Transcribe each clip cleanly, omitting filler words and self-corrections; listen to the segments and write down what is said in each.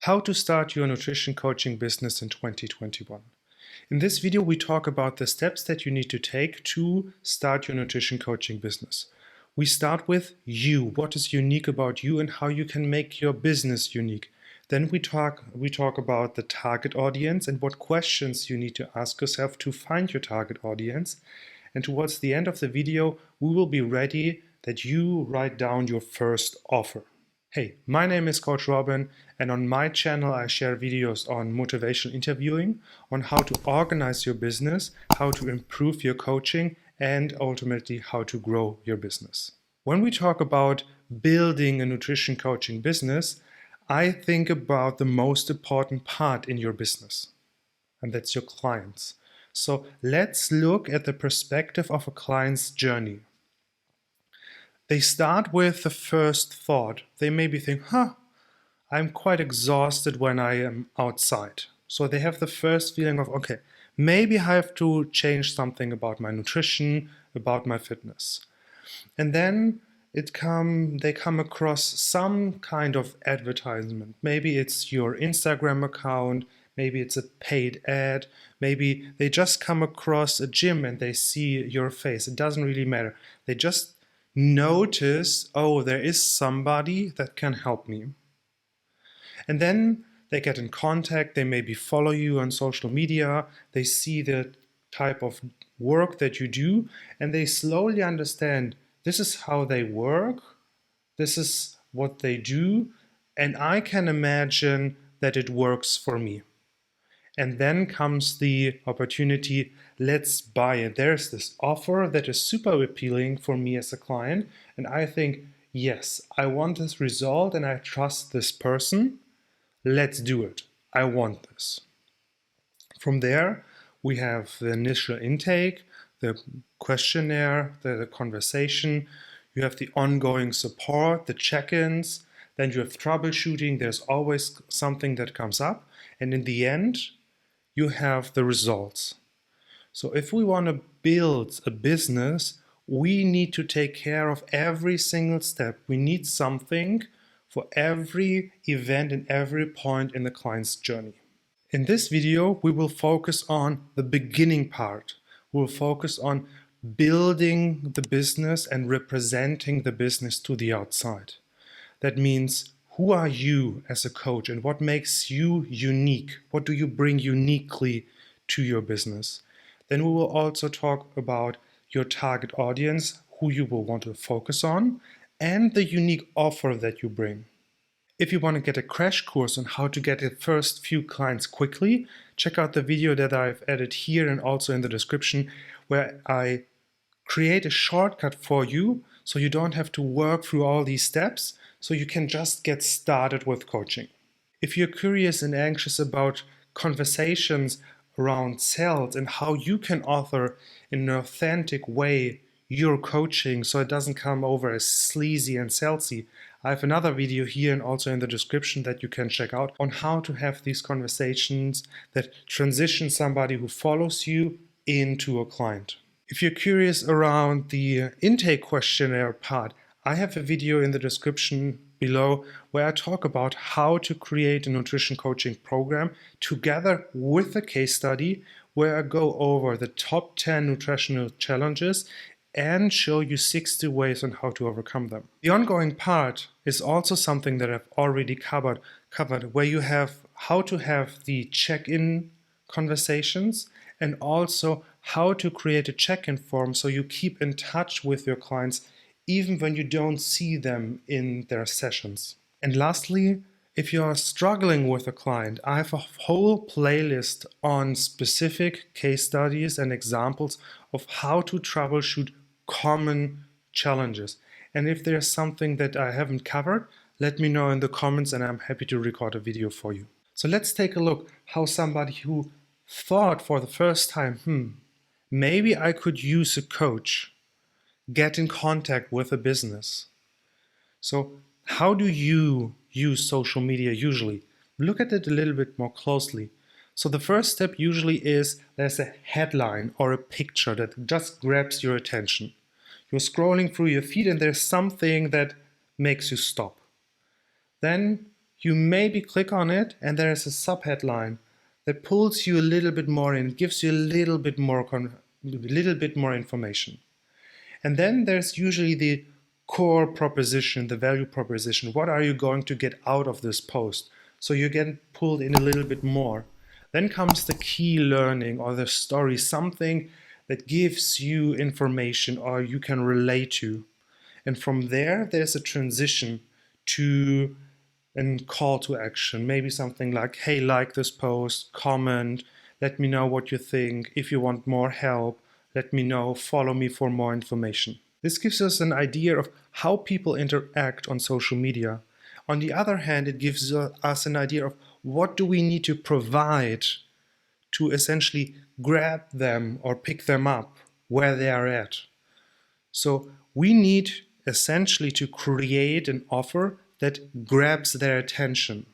How to start your nutrition coaching business in 2021. In this video, we talk about the steps that you need to take to start your nutrition coaching business. We start with you, what is unique about you and how you can make your business unique. Then we talk about the target audience and what questions you need to ask yourself to find your target audience. And towards the end of the video, we will be ready that you write down your first offer. Hey, my name is Coach Robin, and on my channel I share videos on motivational interviewing, on how to organize your business, how to improve your coaching, and ultimately how to grow your business. When we talk about building a nutrition coaching business, I think about the most important part in your business, and that's your clients. So let's look at the perspective of a client's journey. They start with the first thought. They maybe think, I'm quite exhausted when I am outside. So they have the first feeling of, okay, maybe I have to change something about my nutrition, about my fitness. And then they come across some kind of advertisement. Maybe it's your Instagram account, maybe it's a paid ad, maybe they just come across a gym and they see your face. It doesn't really matter. They just notice, oh, there is somebody that can help me. And then they get in contact, they maybe follow you on social media, they see the type of work that you do, and they slowly understand this is how they work, this is what they do, and I can imagine that it works for me. And then comes the opportunity, let's buy it. There's this offer that is super appealing for me as a client. And I think, yes, I want this result and I trust this person. Let's do it. I want this. From there, we have the initial intake, the questionnaire, the conversation. You have the ongoing support, the check-ins. Then you have troubleshooting. There's always something that comes up. And in the end, you have the results. So if we want to build a business, we need to take care of every single step. We need something for every event and every point in the client's journey. In this video, we will focus on the beginning part. We'll focus on building the business and representing the business to the outside. That means, who are you as a coach and what makes you unique? What do you bring uniquely to your business? Then we will also talk about your target audience, who you will want to focus on, and the unique offer that you bring. If you want to get a crash course on how to get the first few clients quickly, check out the video that I've added here and also in the description, where I create a shortcut for you so you don't have to work through all these steps, so you can just get started with coaching. If you're curious and anxious about conversations around sales and how you can offer in an authentic way your coaching so it doesn't come over as sleazy and salesy, I have another video here and also in the description that you can check out on how to have these conversations that transition somebody who follows you into a client. If you're curious around the intake questionnaire part, I have a video in the description below where I talk about how to create a nutrition coaching program together with a case study where I go over the top 10 nutritional challenges and show you 60 ways on how to overcome them. The ongoing part is also something that I've already covered where you have how to have the check-in conversations and also how to create a check-in form so you keep in touch with your clients even when you don't see them in their sessions. And lastly, if you are struggling with a client, I have a whole playlist on specific case studies and examples of how to troubleshoot common challenges. And if there's something that I haven't covered, let me know in the comments and I'm happy to record a video for you. So let's take a look how somebody who thought for the first time, maybe I could use a coach, get in contact with a business. So how do you use social media usually? Look at it a little bit more closely. So the first step usually is there's a headline or a picture that just grabs your attention. You're scrolling through your feed and there's something that makes you stop. Then You maybe click on it and there is a subheadline that pulls you a little bit more in, gives you a little bit more information. And then there's usually the core proposition, the value proposition. What are you going to get out of this post? So you get pulled in a little bit more. Then comes the key learning or the story, something that gives you information or you can relate to. And from there, there's a transition to a call to action. Maybe something like, hey, like this post, comment, let me know what you think. If you want more help, let me know, follow me for more information. This gives us an idea of how people interact on social media. On the other hand, it gives us an idea of what do we need to provide to essentially grab them or pick them up where they are at. So we need essentially to create an offer that grabs their attention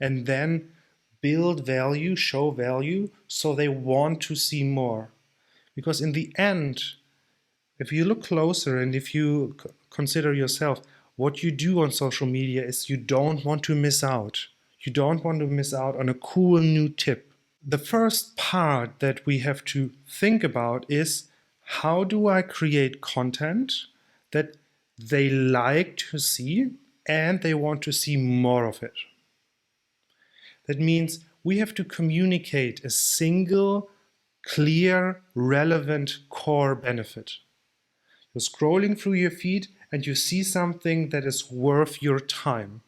and then build value, show value, so they want to see more. Because in the end, if you look closer and if you consider yourself, what you do on social media is you don't want to miss out. You don't want to miss out on a cool new tip. The first part that we have to think about is, how do I create content that they like to see and they want to see more of it? That means we have to communicate a single, clear, relevant core benefit. You're scrolling through your feed and you see something that is worth your time.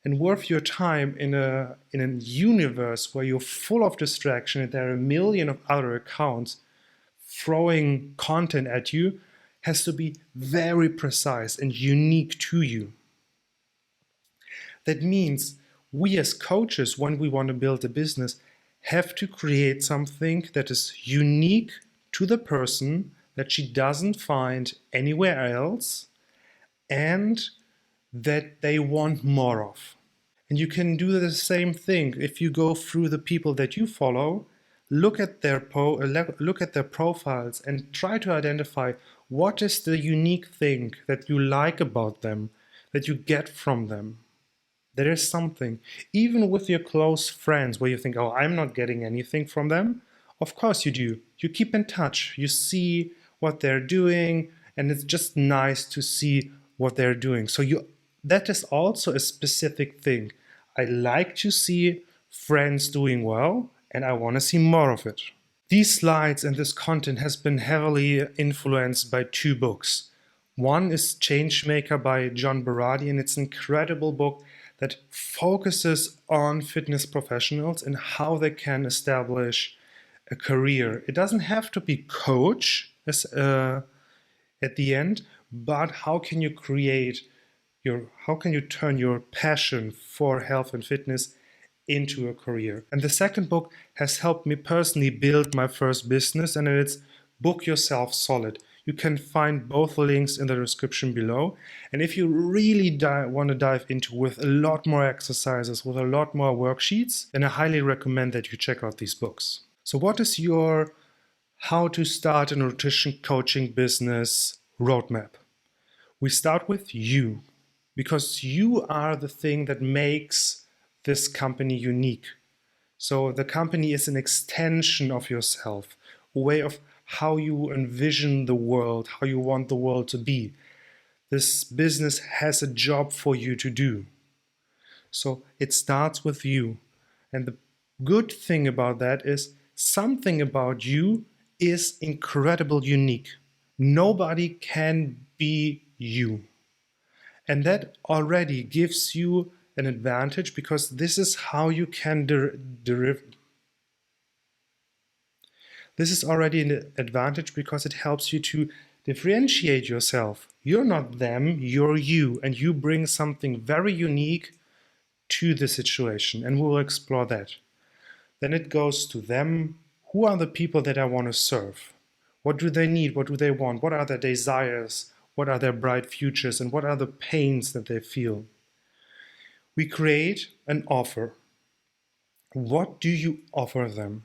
And worth your time in a universe where you're full of distraction and there are a million of other accounts throwing content at you, has to be very precise and unique to you. That means we as coaches, when we want to build a business, have to create something that is unique to the person, that she doesn't find anywhere else, and that they want more of. And you can do the same thing if you go through the people that you follow, look at their profiles and try to identify what is the unique thing that you like about them, that you get from them. There is something, even with your close friends, where you think, oh, I'm not getting anything from them. Of course you do. You keep in touch. You see what they're doing, and it's just nice to see what they're doing. So that is also a specific thing. I like to see friends doing well, and I want to see more of it. These slides and this content has been heavily influenced by two books. One is Changemaker by John Berardi, and it's an incredible book that focuses on fitness professionals and how they can establish a career. It doesn't have to be coach at the end, but how can you turn your passion for health and fitness into a career? And the second book has helped me personally build my first business, and it's Book Yourself Solid. You can find both links in the description below. And if you really want to dive into with a lot more exercises, with a lot more worksheets, then I highly recommend that you check out these books. So what is your how to start a nutrition coaching business roadmap? We start with you, because you are the thing that makes this company unique. So the company is an extension of yourself, a way of how you envision the world, how you want the world to be. This business has a job for you to do. So it starts with you. And the good thing about that is something about you is incredibly unique. Nobody can be you. And that already gives you an advantage, because this is how you can This is already an advantage because it helps you to differentiate yourself. You're not them, you're you, and you bring something very unique to the situation, and we'll explore that. Then it goes to them. Who are the people that I want to serve? What do they need? What do they want? What are their desires? What are their bright futures? And what are the pains that they feel? We create an offer. What do you offer them?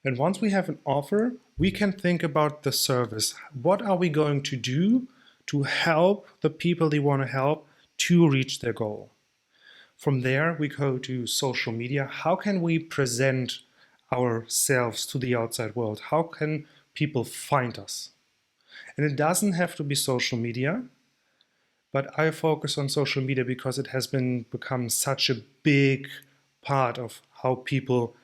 And once we have an offer, we can think about the service. What are we going to do to help the people they want to help to reach their goal? From there, we go to social media. How can we present ourselves to the outside world? How can people find us? And it doesn't have to be social media, but I focus on social media because it has become such a big part of how people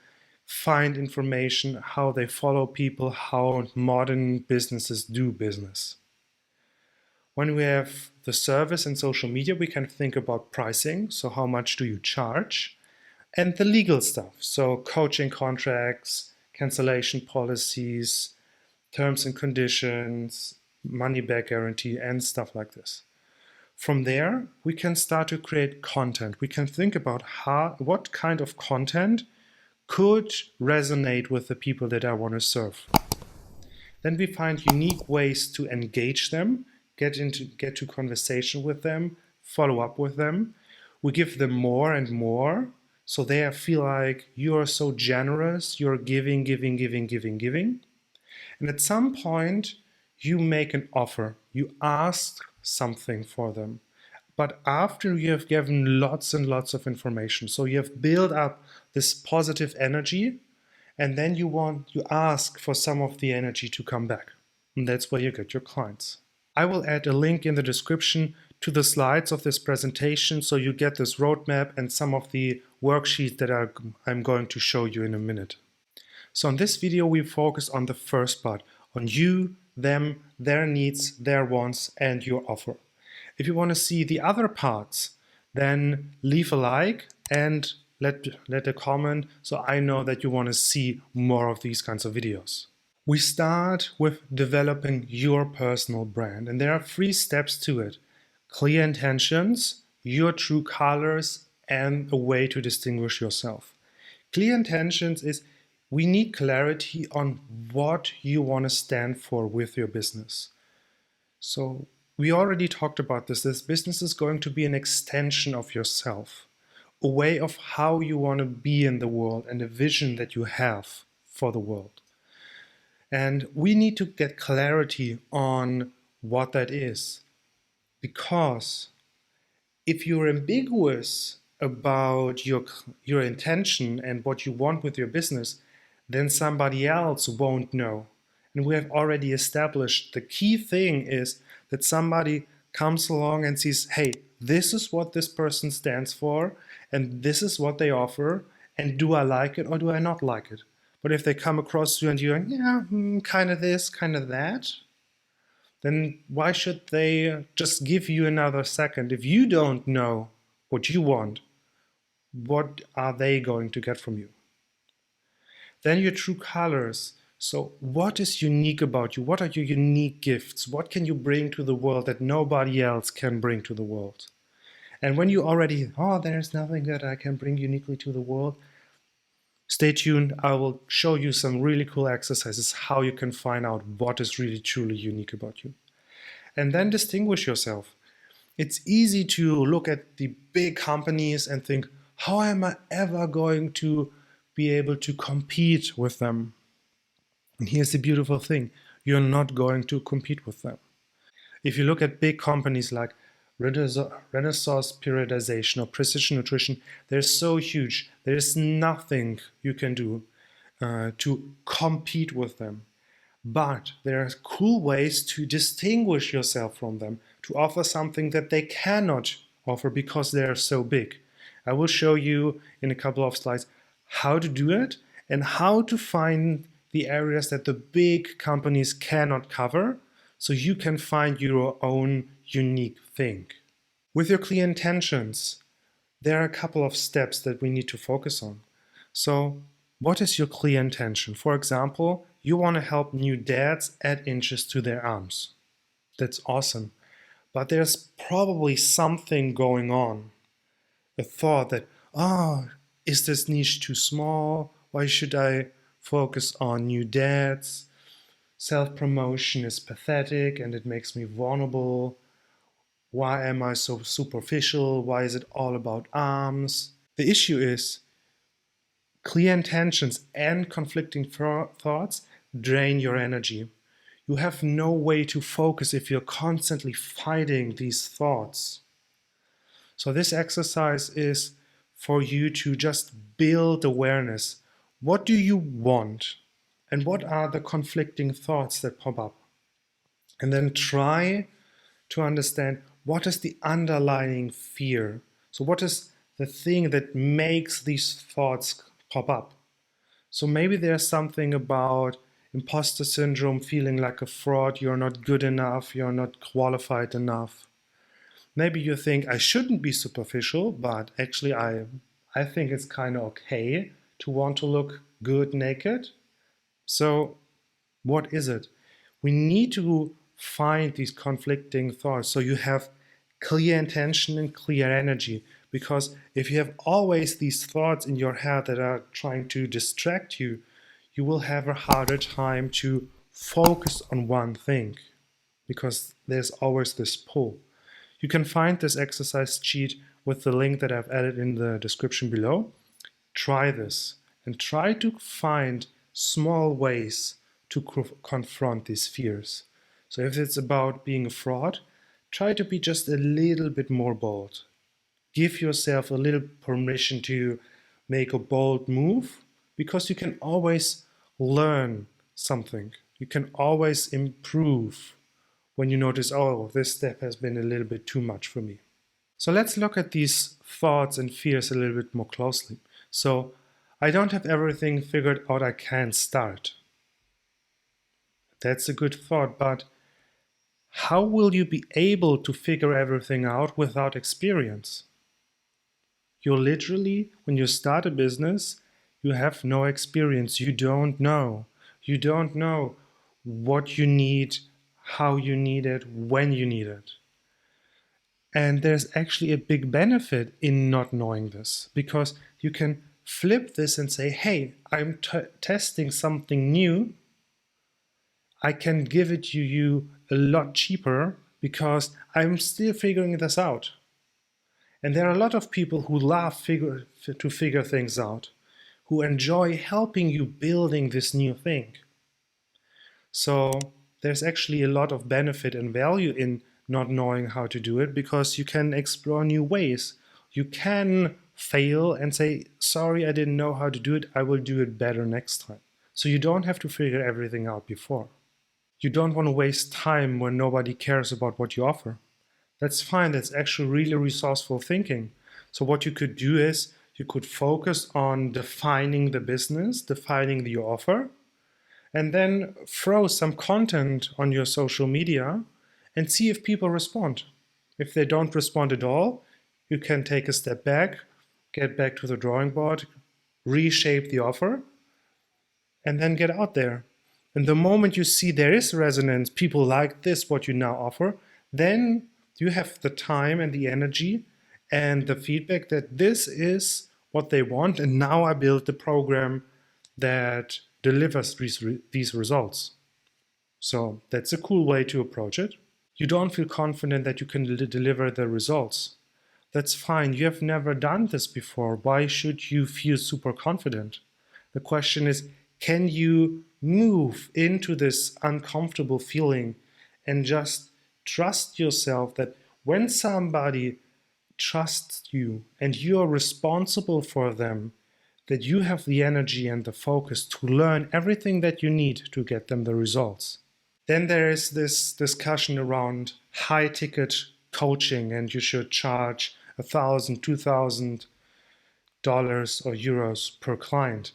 find information, how they follow people, how modern businesses do business. When we have the service and social media, we can think about pricing. So how much do you charge? And the legal stuff. So coaching contracts, cancellation policies, terms and conditions, money back guarantee, and stuff like this. From there, we can start to create content. We can think about what kind of content could resonate with the people that I want to serve. Then we find unique ways to engage them, get to conversation with them, follow up with them. We give them more and more, so they feel like you are so generous, you're giving, giving, giving, giving, giving. And at some point, you make an offer. You ask something for them. But after you have given lots and lots of information, so you have built up this positive energy, and then you ask for some of the energy to come back. And that's where you get your clients. I will add a link in the description to the slides of this presentation, so you get this roadmap and some of the worksheets that I'm going to show you in a minute. So in this video, we focus on the first part, on you, them, their needs, their wants, and your offer. If you want to see the other parts, then leave a like and let a comment so I know that you want to see more of these kinds of videos. We start with developing your personal brand, and there are 3 steps to it: clear intentions, your true colors, and a way to distinguish yourself. Clear intentions is we need clarity on what you want to stand for with your business. So we already talked about this. This business is going to be an extension of yourself, a way of how you want to be in the world and a vision that you have for the world. And we need to get clarity on what that is, because if you're ambiguous about your intention and what you want with your business, then somebody else won't know. And we have already established the key thing is that somebody comes along and sees, hey, this is what this person stands for, and this is what they offer, and do I like it or do I not like it? But if they come across you and you're, yeah, kind of this, kind of that, then why should they just give you another second? If you don't know what you want, what are they going to get from you? Then your true colors. So what is unique about you? What are your unique gifts? What can you bring to the world that nobody else can bring to the world? And when you already, there's nothing that I can bring uniquely to the world, stay tuned. I will show you some really cool exercises how you can find out what is really truly unique about you. And then distinguish yourself. It's easy to look at the big companies and think, how am I ever going to be able to compete with them? And here's the beautiful thing. You're not going to compete with them. If you look at big companies like Renaissance Periodization or Precision Nutrition, they're so huge. There's nothing you can do to compete with them. But there are cool ways to distinguish yourself from them, to offer something that they cannot offer because they are so big. I will show you in a couple of slides how to do it and how to find the areas that the big companies cannot cover, so you can find your own unique thing. With your clear intentions, there are a couple of steps that we need to focus on. So what is your clear intention? For example, you want to help new dads add inches to their arms. That's awesome. But there's probably something going on. A thought that, is this niche too small? Why should I focus on new dads? Self-promotion is pathetic and it makes me vulnerable. Why am I so superficial? Why is it all about arms? The issue is clear intentions and conflicting thoughts drain your energy. You have no way to focus if you're constantly fighting these thoughts. So this exercise is for you to just build awareness. What do you want? And what are the conflicting thoughts that pop up? And then try to understand what is the underlying fear. So what is the thing that makes these thoughts pop up? So maybe there's something about imposter syndrome, feeling like a fraud, you're not good enough, you're not qualified enough. Maybe you think I shouldn't be superficial, but actually I think it's kind of okay to want to look good naked. So what is it? We need to find these conflicting thoughts so you have clear intention and clear energy. Because if you have always these thoughts in your head that are trying to distract you, you will have a harder time to focus on one thing because there's always this pull. You can find this exercise sheet with the link that I've added in the description below. Try this and try to find small ways to confront these fears. So if it's about being a fraud, try to be just a little bit more bold. Give yourself a little permission to make a bold move because you can always learn something. You can always improve when you notice, oh, this step has been a little bit too much for me. So let's look at these thoughts and fears a little bit more closely. So I don't have everything figured out, I can't start. That's a good thought, but how will you be able to figure everything out without experience? You're literally, when you start a business, you have no experience. You don't know. You don't know what you need, how you need it, when you need it. And there's actually a big benefit in not knowing this because you can flip this and say, hey, I'm testing something new. I can give it to you a lot cheaper because I'm still figuring this out. And there are a lot of people who love to figure things out, who enjoy helping you building this new thing. So there's actually a lot of benefit and value in not knowing how to do it because you can explore new ways. You can fail and say, sorry, I didn't know how to do it. I will do it better next time. So you don't have to figure everything out before. You don't want to waste time when nobody cares about what you offer. That's fine. That's actually really resourceful thinking. So what you could do is you could focus on defining the business, defining the offer, and then throw some content on your social media and see if people respond. If they don't respond at all, you can take a step back, get back to the drawing board, reshape the offer, and then get out there. And the moment you see there is resonance, people like this, what you now offer, then you have the time and the energy and the feedback that this is what they want. And now I build the program that delivers these results. So that's a cool way to approach it. You don't feel confident that you can deliver the results. That's fine. You have never done this before. Why should you feel super confident? The question is, can you move into this uncomfortable feeling and just trust yourself that when somebody trusts you and you are responsible for them, that you have the energy and the focus to learn everything that you need to get them the results. Then there is this discussion around high ticket coaching and you should charge $1,000, $2,000 or euros per client.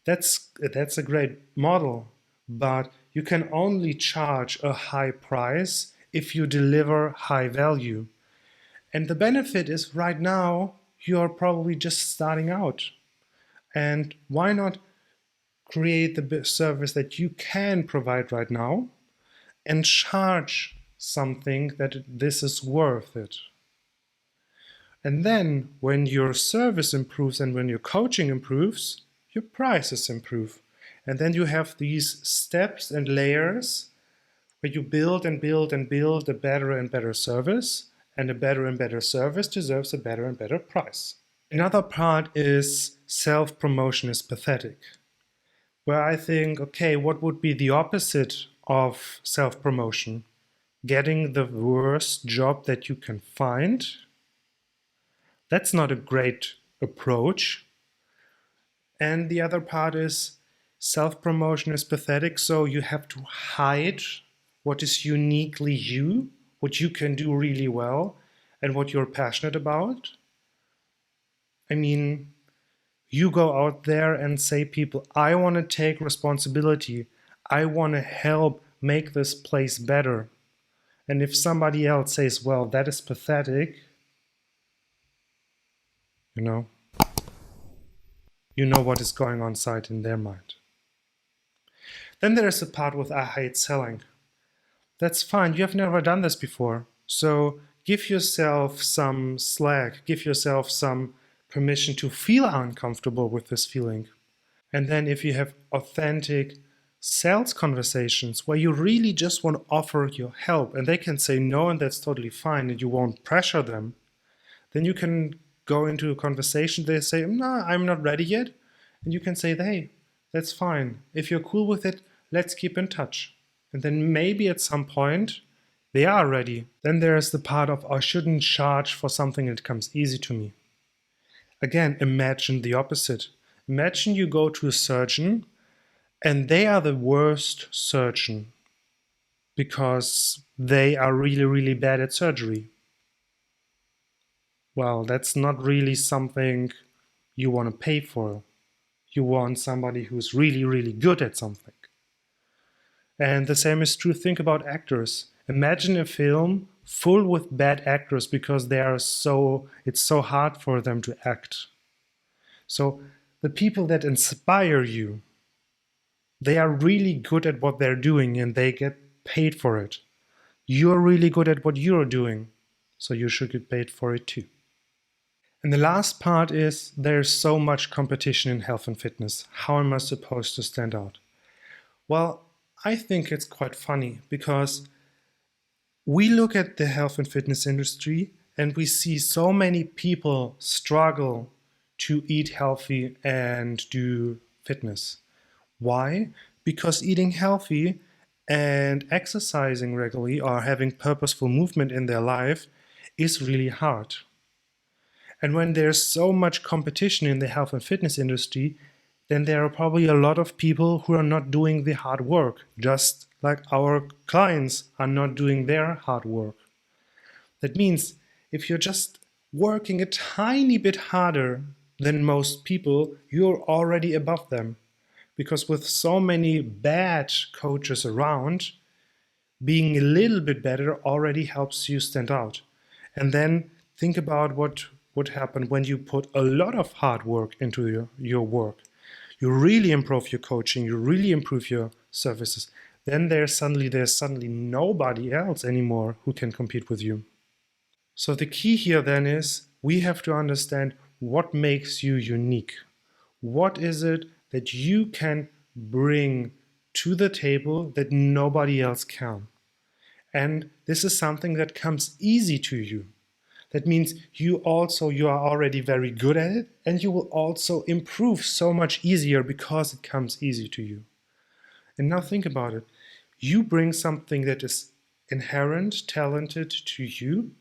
That's a great model, but you can only charge a high price if you deliver high value. And the benefit is right now you are probably just starting out. And why not create the service that you can provide right now and charge something that this is worth it? And then when your service improves and when your coaching improves, your prices improve. And then you have these steps and layers where you build and build and build a better and better service, and a better and better service deserves a better and better price. Another part is self-promotion is pathetic, where I think, okay, what would be the opposite of self-promotion? Getting the worst job that you can find? That's not a great approach. And the other part is self-promotion is pathetic, so you have to hide what is uniquely you, what you can do really well, and what you're passionate about. I mean, you go out there and say, people, I want to take responsibility. I want to help make this place better. And if somebody else says, well, that is pathetic, you know, what is going on inside in their mind. Then there's the part with I hate selling. That's fine. You have never done this before. So give yourself some slack, give yourself some permission to feel uncomfortable with this feeling. And then if you have authentic sales conversations where you really just want to offer your help and they can say no and that's totally fine and you won't pressure them, then you can go into a conversation. They say, no, I'm not ready yet. And you can say, hey, that's fine. If you're cool with it, let's keep in touch. And then maybe at some point they are ready. Then there's the part of I shouldn't charge for something that comes easy to me. Again, imagine the opposite. Imagine you go to a surgeon and they are the worst surgeon because they are really, really bad at surgery. Well, that's not really something you want to pay for. You want somebody who's really, really good at something. And the same is true. Think about actors. Imagine a film full with bad actors because it's so hard for them to act. So the people that inspire you, they are really good at what they're doing and they get paid for it. You're really good at what you're doing, so you should get paid for it too. And the last part is there's so much competition in health and fitness. How am I supposed to stand out? Well, I think it's quite funny because we look at the health and fitness industry and we see so many people struggle to eat healthy and do fitness. Why? Because eating healthy and exercising regularly or having purposeful movement in their life is really hard. And when there's so much competition in the health and fitness industry, then there are probably a lot of people who are not doing the hard work, just like our clients are not doing their hard work. That means if you're just working a tiny bit harder than most people, you're already above them. Because with so many bad coaches around, being a little bit better already helps you stand out. And then think about what would happen when you put a lot of hard work into your work. You really improve your coaching, you really improve your services. Then there's suddenly nobody else anymore who can compete with you. So the key here then is we have to understand what makes you unique. What is it that you can bring to the table that nobody else can? And this is something that comes easy to you. That means you are already very good at it, and you will also improve so much easier because it comes easy to you. And now think about it. You bring something that is inherent, talented to you.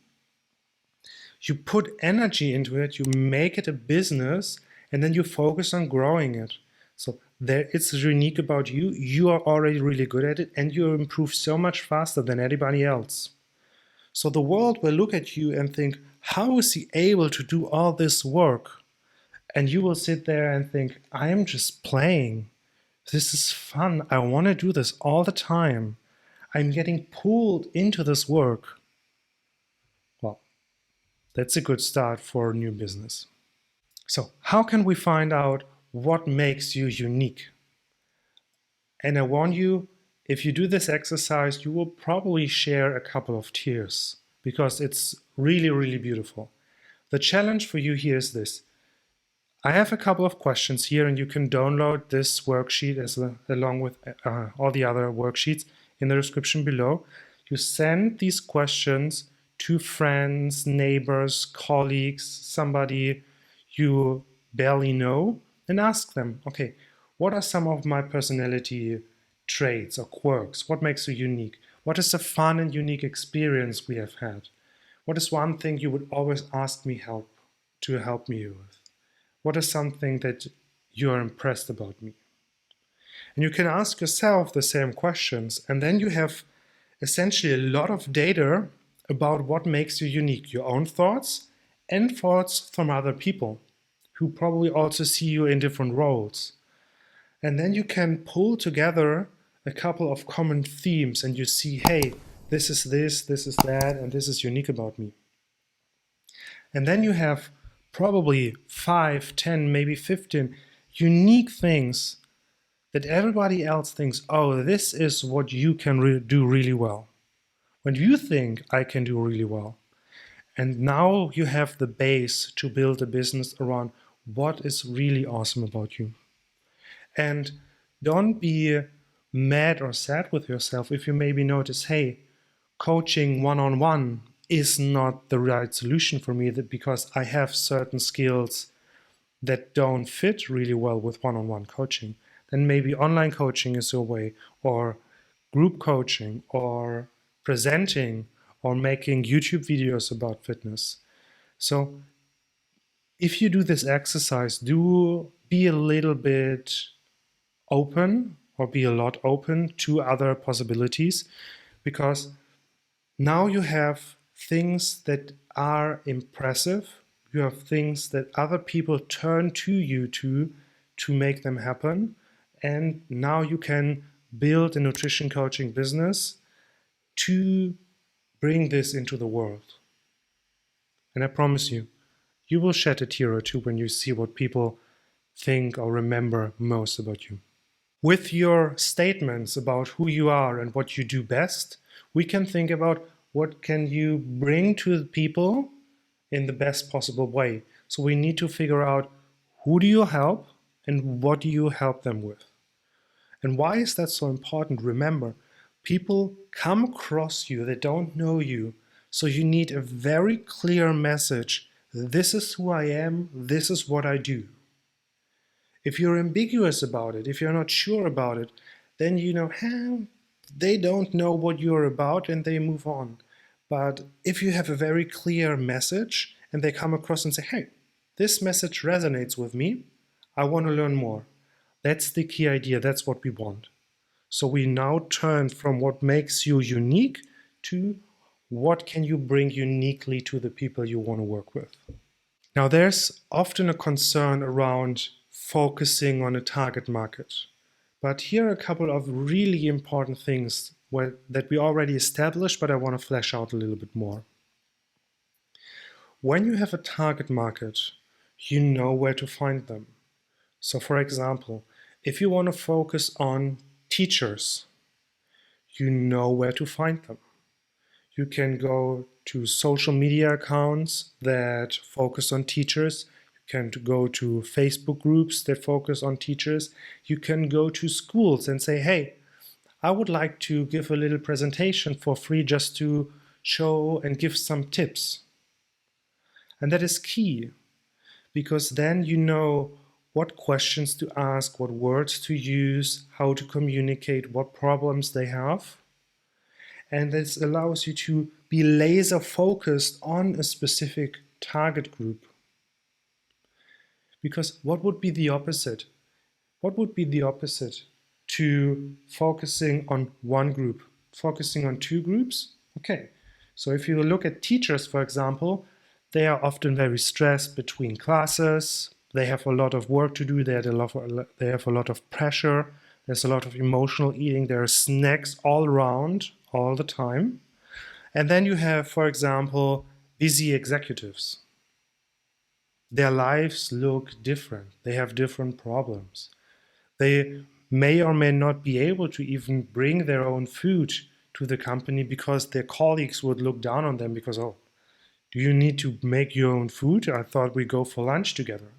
You put energy into it, you make it a business, and then you focus on growing it. So it's unique about you. You are already really good at it, and you improve so much faster than anybody else. So the world will look at you and think, how is he able to do all this work? And you will sit there and think, I am just playing. This is fun. I want to do this all the time. I'm getting pulled into this work. Well, that's a good start for a new business. So how can we find out what makes you unique? And I warn you, if you do this exercise, you will probably share a couple of tears because it's really, really beautiful. The challenge for you here is this. I have a couple of questions here and you can download this worksheet along with all the other worksheets in the description below. You send these questions to friends, neighbors, colleagues, somebody you barely know, and ask them, okay, what are some of my personality traits or quirks? What makes you unique? What is the fun and unique experience we have had? What is one thing you would always ask me to help me with? What is something that you're impressed about me? And you can ask yourself the same questions, and then you have essentially a lot of data about what makes you unique, your own thoughts and thoughts from other people who probably also see you in different roles. And then you can pull together a couple of common themes and you see, hey, this is that, and this is unique about me. And then you have probably 5, 10, maybe 15 unique things that everybody else thinks, oh, this is what you can do really well. When you think I can do really well. And now you have the base to build a business around what is really awesome about you. And don't be mad or sad with yourself if you maybe notice, hey, coaching one-on-one is not the right solution for me because I have certain skills that don't fit really well with one-on-one coaching. Then maybe online coaching is your way, or group coaching, or presenting, or making YouTube videos about fitness. So if you do this exercise, do be a little bit open or be a lot open to other possibilities, because now you have things that are impressive. You have things that other people turn to you to make them happen. And now you can build a nutrition coaching business to bring this into the world. And I promise you, you will shed a tear or two when you see what people think or remember most about you. With your statements about who you are and what you do best, we can think about what can you bring to the people in the best possible way. So we need to figure out who do you help and what do you help them with. And why is that so important? Remember, people come across you, they don't know you. So you need a very clear message. This is who I am, this is what I do. If you're ambiguous about it, if you're not sure about it, then they don't know what you're about and they move on. But if you have a very clear message and they come across and say, hey, this message resonates with me, I want to learn more. That's the key idea. That's what we want. So we now turn from what makes you unique to what can you bring uniquely to the people you want to work with. Now, there's often a concern around focusing on a target market. But here are a couple of really important things that we already established, but I want to flesh out a little bit more. When you have a target market, you know where to find them. So for example, if you want to focus on teachers, you know where to find them. You can go to social media accounts that focus on teachers. You can go to Facebook groups that focus on teachers. You can go to schools and say, hey, I would like to give a little presentation for free just to show and give some tips. And that is key, because then you know what questions to ask, what words to use, how to communicate, what problems they have. And this allows you to be laser focused on a specific target group. Because what would be the opposite? What would be the opposite to focusing on one group? Focusing on two groups? Okay, so if you look at teachers, for example, they are often very stressed between classes. They have a lot of work to do. They have a lot of pressure. There's a lot of emotional eating. There are snacks all around all the time. And then you have, for example, busy executives. Their lives look different. They have different problems. They may or may not be able to even bring their own food to the company because their colleagues would look down on them because, oh, do you need to make your own food? I thought we go for lunch together.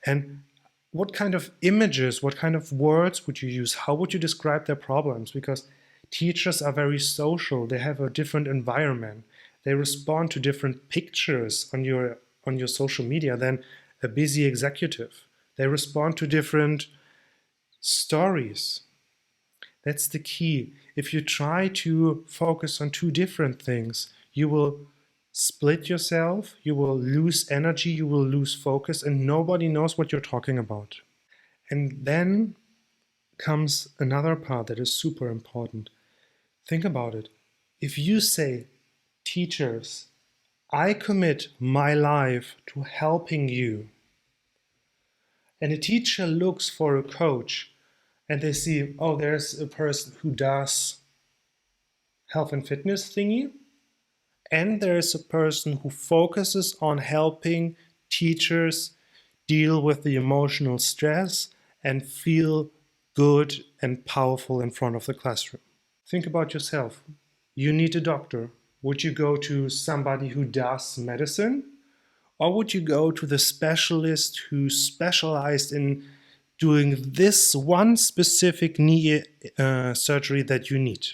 And what kind of images, what kind of words would you use? How would you describe their problems? Because teachers are very social. They have a different environment. They respond to different pictures on your social media than a busy executive. They respond to different stories. That's the key. If you try to focus on two different things, you will split yourself, you will lose energy, you will lose focus, and nobody knows what you're talking about. And then comes another part that is super important. Think about it. If you say, teachers, I commit my life to helping you, and a teacher looks for a coach and they see, oh, there's a person who does health and fitness thingy, and there's a person who focuses on helping teachers deal with the emotional stress and feel good and powerful in front of the classroom. Think about yourself. You need a doctor. Would you go to somebody who does medicine? Or would you go to the specialist who specialized in doing this one specific knee surgery that you need?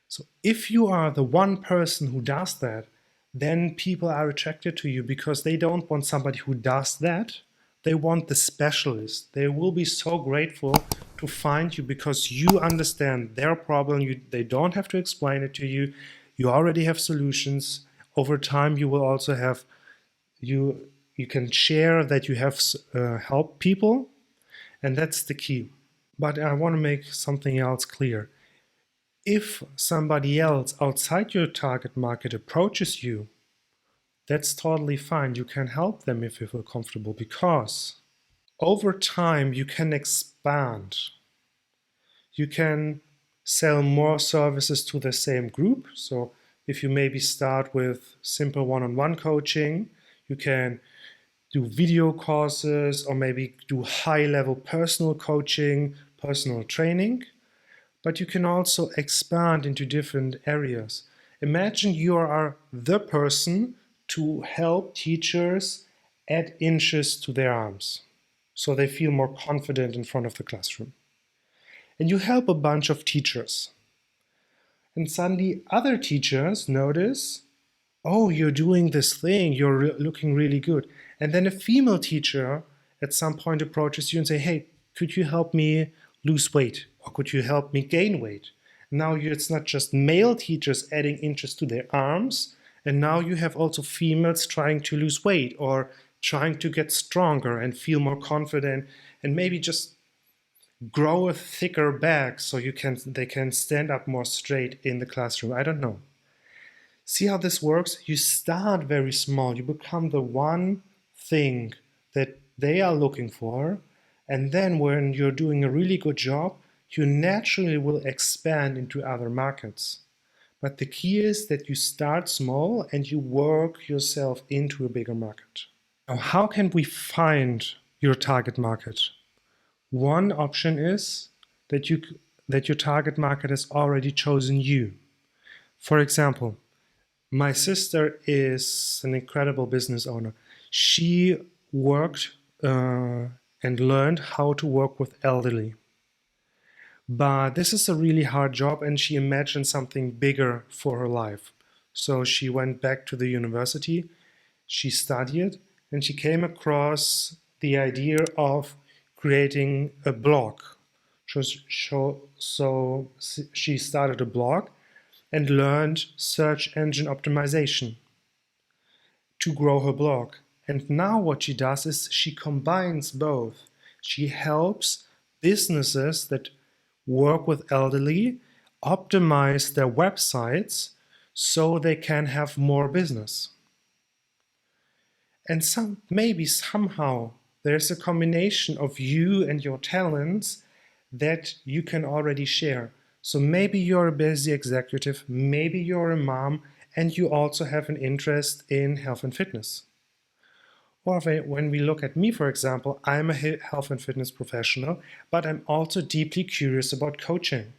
So if you are the one person who does that, then people are attracted to you because they don't want somebody who does that. They want the specialist. They will be so grateful to find you because you understand their problem. They don't have to explain it to you. You already have solutions. Over time, you will also have, you can share that you have helped people, and that's the key. But I want to make something else clear. If somebody else outside your target market approaches you, that's totally fine. You can help them if you feel comfortable, because over time you can expand. You can sell more services to the same group. So if you maybe start with simple one-on-one coaching, you can do video courses or maybe do high-level personal coaching, personal training. But you can also expand into different areas. Imagine you are the person to help teachers add inches to their arms so they feel more confident in front of the classroom. And you help a bunch of teachers. And suddenly other teachers notice, oh, you're doing this thing, you're looking really good. And then a female teacher at some point approaches you and say, hey, could you help me lose weight? Or could you help me gain weight? Now it's not just male teachers adding inches to their arms, and now you have also females trying to lose weight or trying to get stronger and feel more confident and maybe just grow a thicker back so they can stand up more straight in the classroom. I don't know. See how this works? You start very small. You become the one thing that they are looking for. And then when you're doing a really good job, you naturally will expand into other markets. But the key is that you start small and you work yourself into a bigger market. Now, how can we find your target market? One option is that your target market has already chosen you. For example, my sister is an incredible business owner. She worked and learned how to work with elderly. But this is a really hard job, and she imagined something bigger for her life. So she went back to the university, she studied, and she came across the idea of creating a blog. So she started a blog and learned search engine optimization to grow her blog. And now what she does is she combines both. She helps businesses that work with elderly optimize their websites so they can have more business. And maybe somehow there's a combination of you and your talents that you can already share. So maybe you're a busy executive, maybe you're a mom, and you also have an interest in health and fitness. Or when we look at me, for example, I'm a health and fitness professional, but I'm also deeply curious about coaching.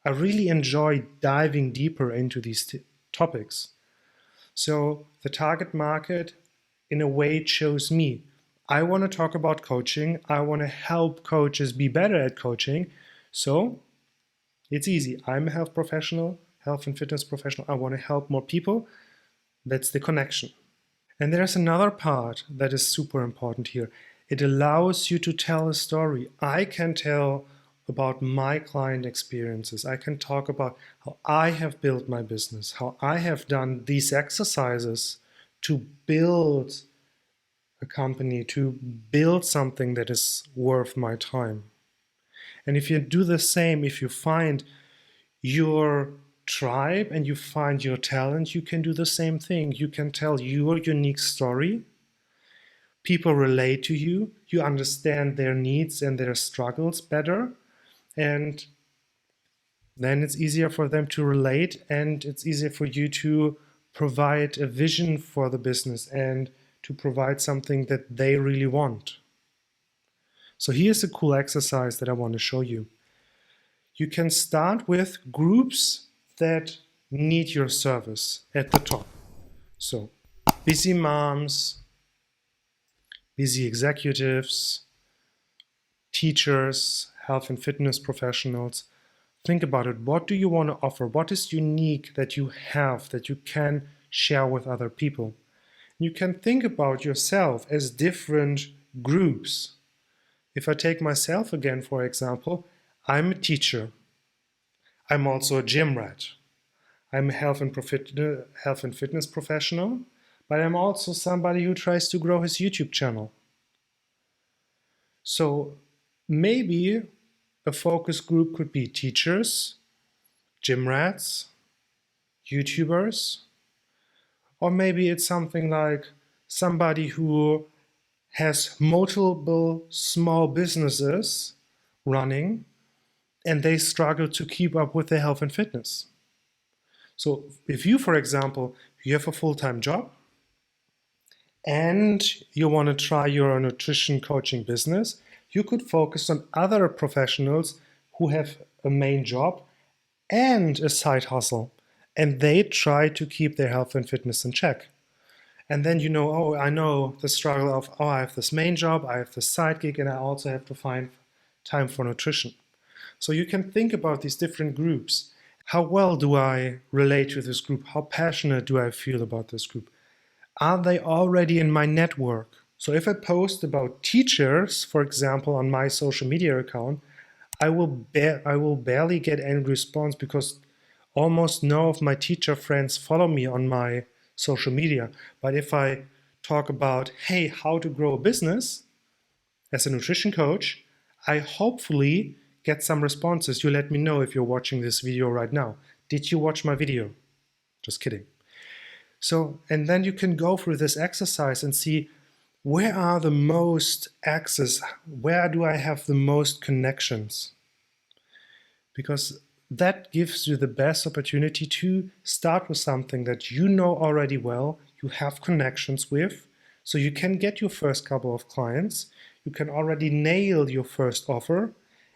I really enjoy diving deeper into these topics. So the target market, in a way, chose me. I want to talk about coaching. I want to help coaches be better at coaching. So it's easy. I'm a health professional, health and fitness professional. I want to help more people. That's the connection. And there's another part that is super important here. It allows you to tell a story. I can tell about my client experiences. I can talk about how I have built my business, how I have done these exercises to build a company, to build something that is worth my time. And if you do the same, if you find your tribe and you find your talent, you can do the same thing. You can tell your unique story. People relate to you. You understand their needs and their struggles better. And then it's easier for them to relate, and it's easier for you to provide a vision for the business and to provide something that they really want. So here's a cool exercise that I want to show you. You can start with groups that need your service at the top. So busy moms, busy executives, teachers, health and fitness professionals. Think about it. What do you want to offer? What is unique that you have that you can share with other people? You can think about yourself as different groups. If I take myself again, for example, I'm a teacher. I'm also a gym rat. I'm a health and fitness professional, but I'm also somebody who tries to grow his YouTube channel. So maybe a focus group could be teachers, gym rats, YouTubers, or maybe it's something like somebody who has multiple small businesses running and they struggle to keep up with their health and fitness. So if you, for example, you have a full-time job and you want to try your nutrition coaching business, you could focus on other professionals who have a main job and a side hustle, and they try to keep their health and fitness in check. And then oh, I know the struggle of, oh, I have this main job, I have this side gig, and I also have to find time for nutrition. So you can think about these different groups. How well do I relate to this group? How passionate do I feel about this group? Are they already in my network? So if I post about teachers, for example, on my social media account, I will barely get any response because almost none of my teacher friends follow me on my social media. But if I talk about, hey, how to grow a business as a nutrition coach, I hopefully get some responses. You let me know if you're watching this video right now. Did you watch my video? Just kidding. So, and then you can go through this exercise and see where are the most access, where do I have the most connections? Because that gives you the best opportunity to start with something that you know already well, you have connections with, so you can get your first couple of clients, you can already nail your first offer.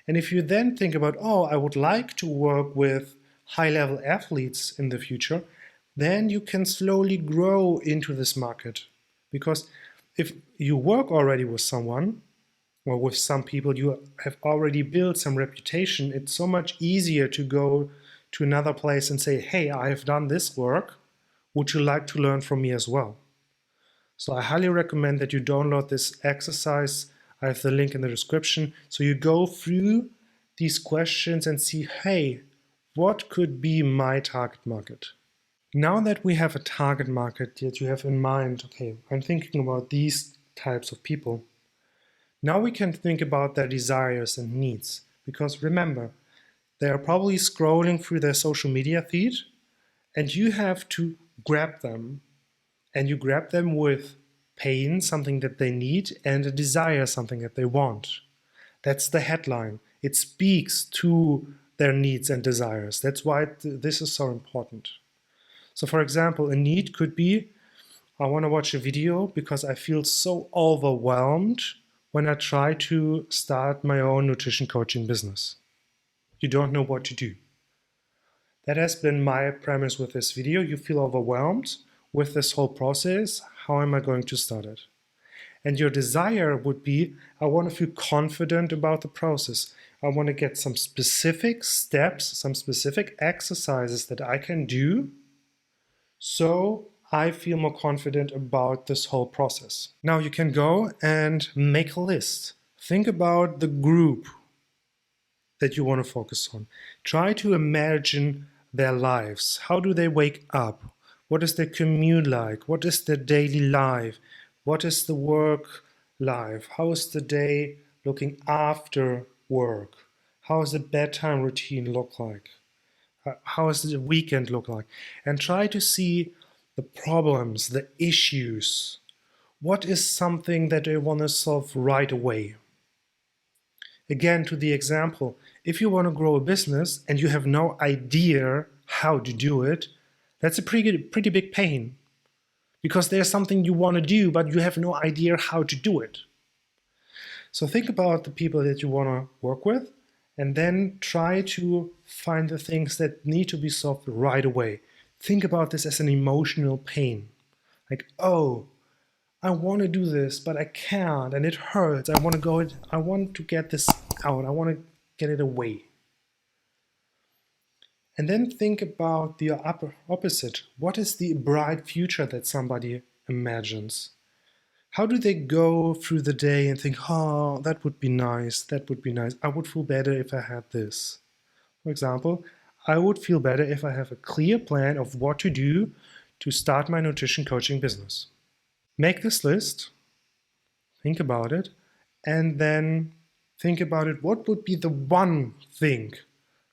And if you then think about, oh, I would like to work with high-level athletes in the future, then you can slowly grow into this market. Because if you work already with someone, or with some people, you have already built some reputation, it's so much easier to go to another place and say, hey, I have done this work. Would you like to learn from me as well? So I highly recommend that you download this exercise. I have the link in the description. So you go through these questions and see, hey, what could be my target market? Now that we have a target market that you have in mind, okay, I'm thinking about these types of people. Now we can think about their desires and needs, because remember, they are probably scrolling through their social media feed and you have to grab them, and you grab them with pain, something that they need, and a desire, something that they want. That's the headline. It speaks to their needs and desires. That's why this is so important. So for example, a need could be, I want to watch a video because I feel so overwhelmed when I try to start my own nutrition coaching business. You don't know what to do. That has been my premise with this video. You feel overwhelmed with this whole process. How am I going to start it? And your desire would be, I want to feel confident about the process. I want to get some specific steps, some specific exercises that I can do so I feel more confident about this whole process. Now you can go and make a list. Think about the group that you want to focus on. Try to imagine their lives. How do they wake up? What is their commute like? What is their daily life? What is the work life? How is the day looking after work? How does the bedtime routine look like? How does the weekend look like? And try to see the problems, the issues. What is something that they want to solve right away? Again, to the example, if you want to grow a business and you have no idea how to do it, that's a pretty big pain because there's something you want to do, but you have no idea how to do it. So think about the people that you want to work with and then try to find the things that need to be solved right away. Think about this as an emotional pain. Like, oh, I want to do this, but I can't, and it hurts. I want to get this out. I want to get it away. And then think about the opposite. What is the bright future that somebody imagines? How do they go through the day and think, oh, that would be nice, that would be nice. I would feel better if I had this. For example, I would feel better if I have a clear plan of what to do to start my nutrition coaching business. Make this list, think about it, and then think about it. What would be the one thing,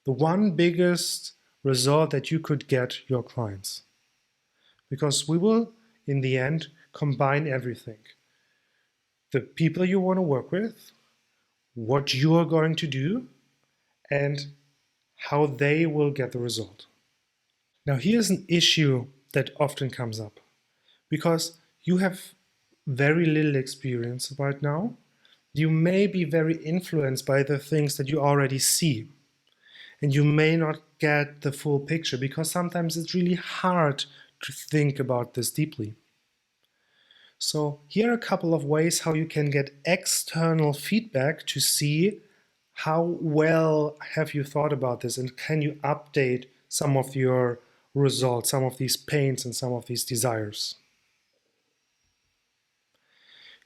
the one biggest result that you could get your clients? Because we will, in the end, combine everything. The people you want to work with, what you are going to do, and how they will get the result. Now, here's an issue that often comes up because you have very little experience right now. You may be very influenced by the things that you already see, and you may not get the full picture because sometimes it's really hard to think about this deeply. So here are a couple of ways how you can get external feedback to see how well have you thought about this and can you update some of your results, some of these pains and some of these desires.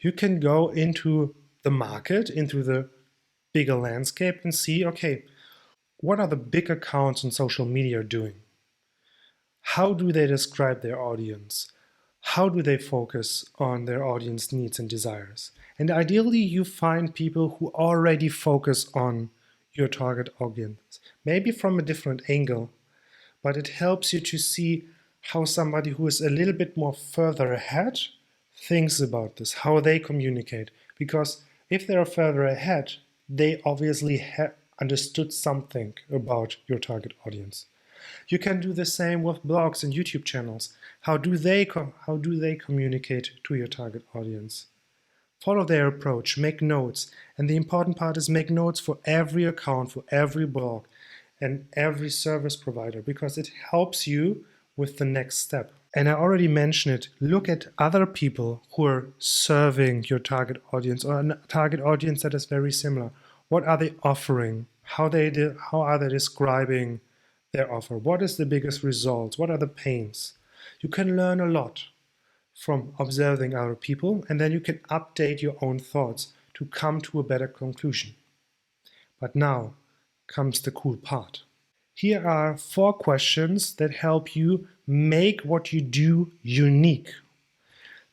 You can go into the market, into the bigger landscape and see, okay, what are the big accounts on social media doing? How do they describe their audience? How do they focus on their audience needs and desires? And ideally, you find people who already focus on your target audience, maybe from a different angle, but it helps you to see how somebody who is a little bit more further ahead thinks about this, how they communicate. Because if they're further ahead, they obviously have understood something about your target audience. You can do the same with blogs and YouTube channels. How do they communicate to your target audience? Follow their approach, make notes. And the important part is make notes for every account, for every blog and every service provider, because it helps you with the next step. And I already mentioned it. Look at other people who are serving your target audience or a target audience that is very similar. What are they offering? How are they describing their offer? What is the biggest results? What are the pains? You can learn a lot from observing other people, and then you can update your own thoughts to come to a better conclusion. But now comes the cool part. Here are 4 questions that help you make what you do unique.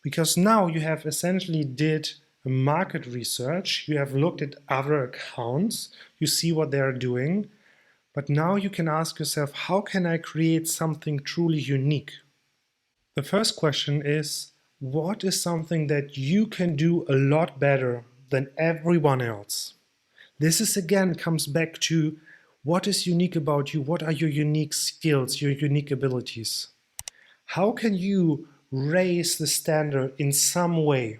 Because now you have essentially did a market research, you have looked at other accounts, you see what they're doing, but now you can ask yourself, how can I create something truly unique? The first question is, what is something that you can do a lot better than everyone else? This is again comes back to what is unique about you? What are your unique skills, your unique abilities? How can you raise the standard in some way?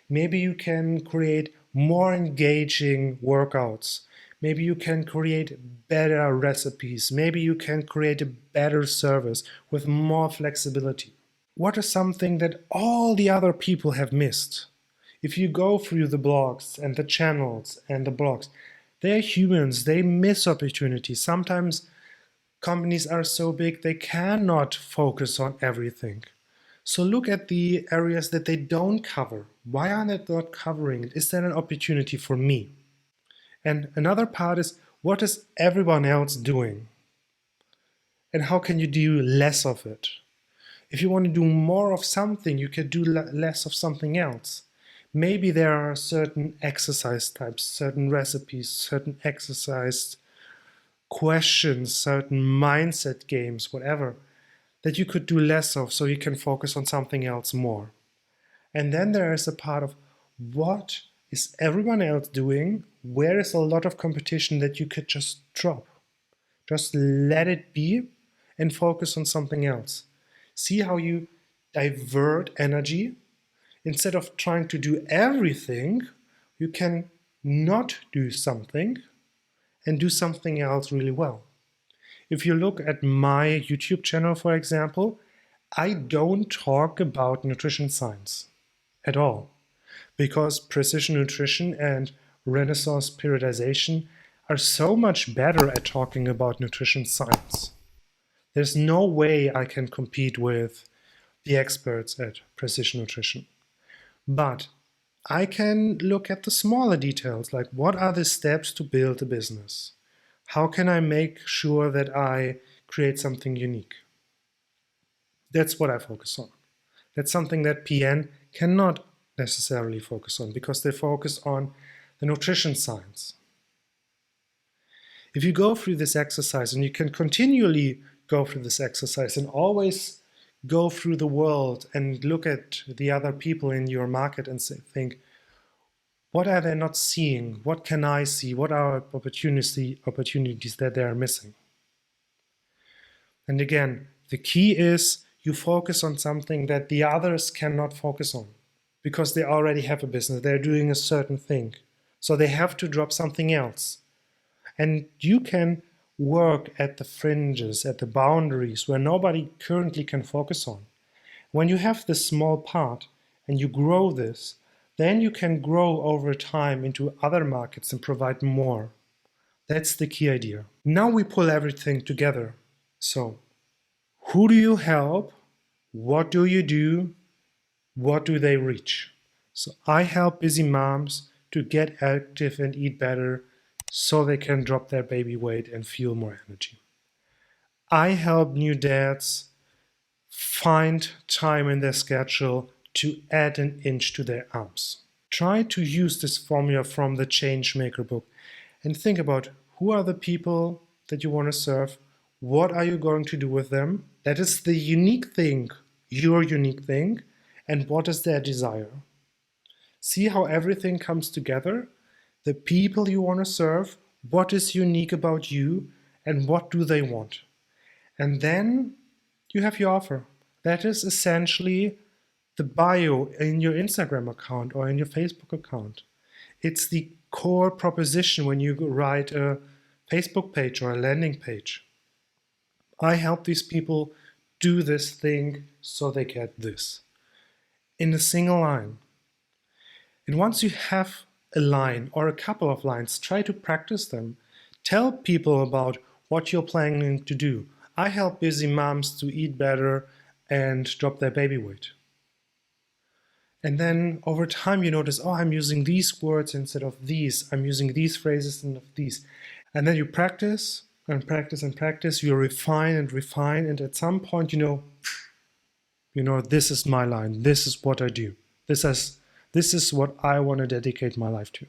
Maybe you can create more engaging workouts. Maybe you can create better recipes. Maybe you can create a better service with more flexibility. What is something that all the other people have missed? If you go through the blogs and the channels and the blogs, they're humans, they miss opportunities. Sometimes companies are so big they cannot focus on everything. So look at the areas that they don't cover. Why are they not covering it? Is there an opportunity for me? And another part is, what is everyone else doing? And how can you do less of it? If you want to do more of something, you can do less of something else. Maybe there are certain exercise types, certain recipes, certain exercise questions, certain mindset games, whatever, that you could do less of so you can focus on something else more. And then there is a part of, what is everyone else doing? Where is a lot of competition that you could just drop? Just let it be and focus on something else. See how you divert energy. Instead of trying to do everything, you can not do something and do something else really well. If you look at my YouTube channel, for example, I don't talk about nutrition science at all, because precision nutrition and Renaissance periodization are so much better at talking about nutrition science. There's no way I can compete with the experts at precision nutrition. But I can look at the smaller details, like what are the steps to build a business? How can I make sure that I create something unique? That's what I focus on. That's something that PN cannot necessarily focus on, because they focus on the nutrition science. If you go through this exercise, and you can continually go through this exercise and always go through the world and look at the other people in your market and think, what are they not seeing? What can I see? What are opportunities that they are missing? And again, the key is you focus on something that the others cannot focus on, because they already have a business. They're doing a certain thing. So they have to drop something else. And you can work at the fringes, at the boundaries where nobody currently can focus on. When you have this small part and you grow this, then you can grow over time into other markets and provide more. That's the key idea. Now we pull everything together. So, who do you help? What do you do? What do they reach? So I help busy moms to get active and eat better so they can drop their baby weight and feel more energy. I help new dads find time in their schedule to add an inch to their arms. Try to use this formula from the Changemaker book and think about, who are the people that you want to serve? What are you going to do with them? That is the unique thing, your unique thing, and what is their desire? See how everything comes together? The people you want to serve, what is unique about you, and what do they want? And then you have your offer. That is essentially the bio in your Instagram account or in your Facebook account. It's the core proposition when you write a Facebook page or a landing page. I help these people do this thing so they get this in a single line. And once you have a line or a couple of lines, try to practice them. Tell people about what you're planning to do. I help busy moms to eat better and drop their baby weight. And then over time you notice, oh, I'm using these words instead of these. I'm using these phrases instead of these. And then you practice and practice and practice. You refine and refine. And at some point, you know, this is my line. This is what I do. This is what I want to dedicate my life to.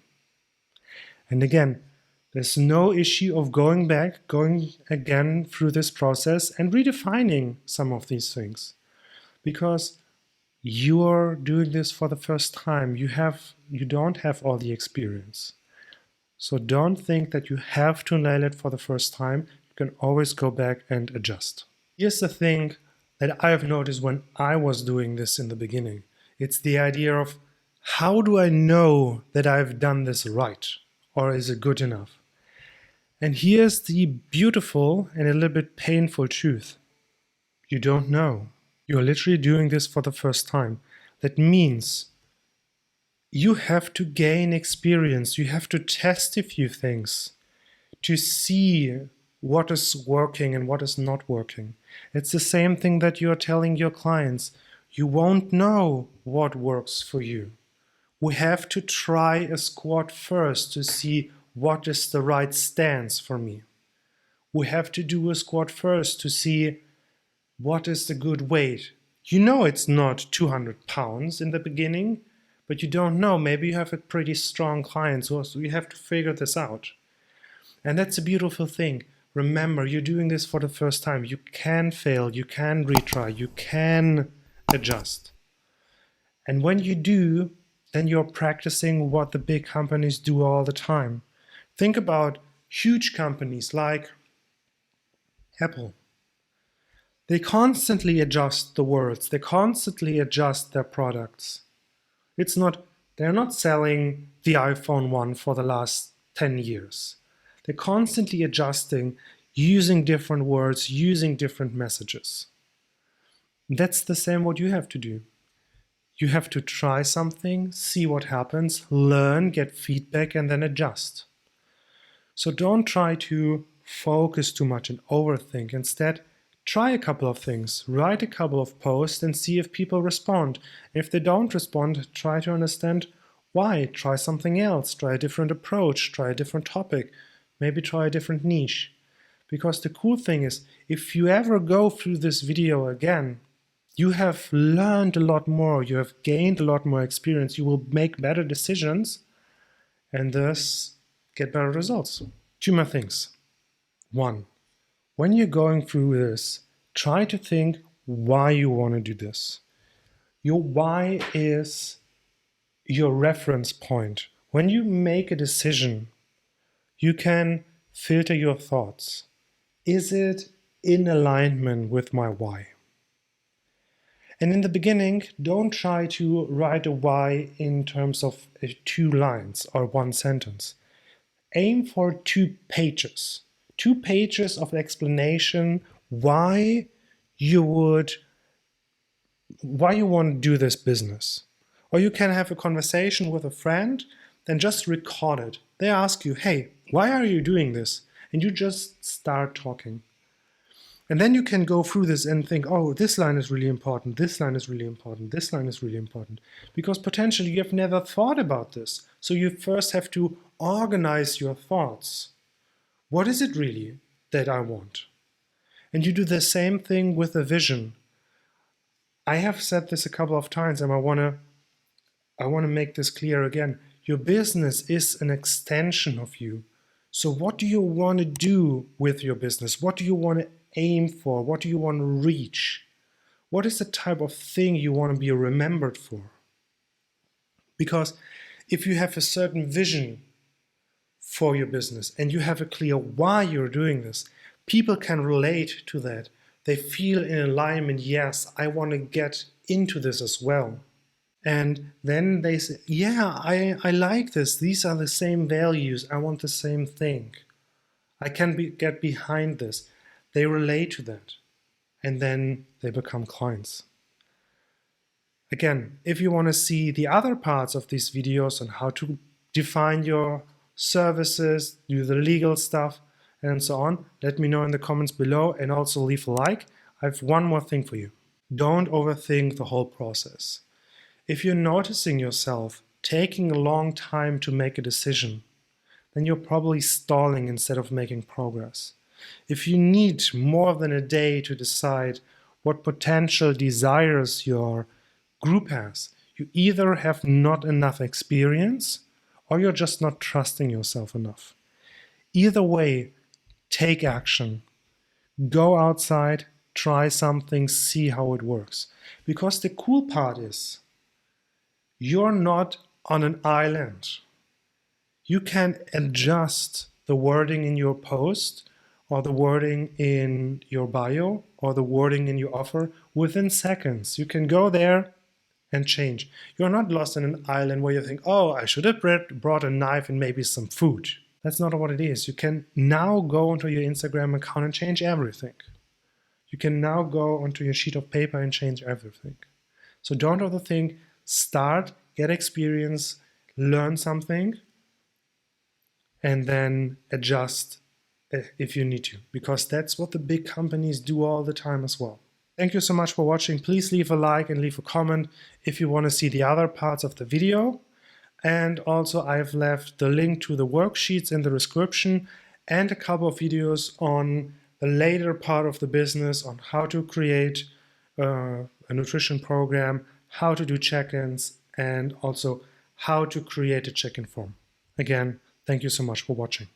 And again, there's no issue of going again through this process and redefining some of these things, because you're doing this for the first time. You don't have all the experience. So don't think that you have to nail it for the first time. You can always go back and adjust. Here's the thing that I have noticed when I was doing this in the beginning. It's the idea of, how do I know that I've done this right? Or is it good enough? And here's the beautiful and a little bit painful truth. You don't know. You're literally doing this for the first time. That means you have to gain experience. You have to test a few things to see what is working and what is not working. It's the same thing that you're telling your clients. You won't know what works for you. We have to try a squat first to see what is the right stance for me. We have to do a squat first to see what is the good weight. You know it's not 200 pounds in the beginning, but you don't know. Maybe you have a pretty strong client, so you have to figure this out. And that's a beautiful thing. Remember, you're doing this for the first time. You can fail, you can retry, you can adjust. And when you do, then you're practicing what the big companies do all the time. Think about huge companies like Apple. They constantly adjust the words, they constantly adjust their products. They're not selling the iPhone 1 for the last 10 years. They're constantly adjusting, using different words, using different messages. That's the same what you have to do. You have to try something, see what happens, learn, get feedback, and then adjust. So don't try to focus too much and overthink. Instead, try a couple of things, write a couple of posts and see if people respond. If they don't respond, try to understand why. Try something else, try a different approach, try a different topic, maybe try a different niche. Because the cool thing is, if you ever go through this video again, you have learned a lot more, you have gained a lot more experience, you will make better decisions and thus get better results. Two more things. One, when you're going through this, try to think why you want to do this. Your why is your reference point. When you make a decision, you can filter your thoughts. Is it in alignment with my why? And in the beginning, don't try to write a why in terms of 2 lines or 1 sentence. Aim for 2 pages. 2 pages of explanation why you want to do this business. Or you can have a conversation with a friend, then just record it. They ask you, hey, why are you doing this? And you just start talking. And then you can go through this and think, oh, this line is really important, this line is really important, this line is really important. Because potentially you have never thought about this. So you first have to organize your thoughts. What is it really that I want? And you do the same thing with a vision. I have said this a couple of times and I want to make this clear again. Your business is an extension of you. So what do you want to do with your business? What do you want to aim for? What do you want to reach? What is the type of thing you want to be remembered for? Because if you have a certain vision for your business and you have a clear why you're doing this, people can relate to that. They feel in alignment, yes, I want to get into this as well. And then they say, yeah, I like this. These are the same values. I want the same thing. I can get behind this. They relate to that. And then they become clients. Again, if you want to see the other parts of these videos on how to define your services, do the legal stuff, and so on, let me know in the comments below and also leave a like. I have one more thing for you. Don't overthink the whole process. If you're noticing yourself taking a long time to make a decision, then you're probably stalling instead of making progress. If you need more than a day to decide what potential desires your group has, you either have not enough experience or you're just not trusting yourself enough. Either way, take action. Go outside, try something, see how it works. Because the cool part is, you're not on an island. You can adjust the wording in your post or the wording in your bio or the wording in your offer within seconds. You can go there and change. You're not lost in an island where you think, oh, I should have brought a knife and maybe some food. That's not what it is. You can now go onto your Instagram account and change everything. You can now go onto your sheet of paper and change everything. So don't overthink. Start, get experience, learn something, and then adjust if you need to, because that's what the big companies do all the time as well. Thank you so much for watching. Please leave a like and leave a comment if you want to see the other parts of the video. And also I've left the link to the worksheets in the description and a couple of videos on the later part of the business on how to create a nutrition program, how to do check-ins, and also how to create a check-in form. Again, thank you so much for watching.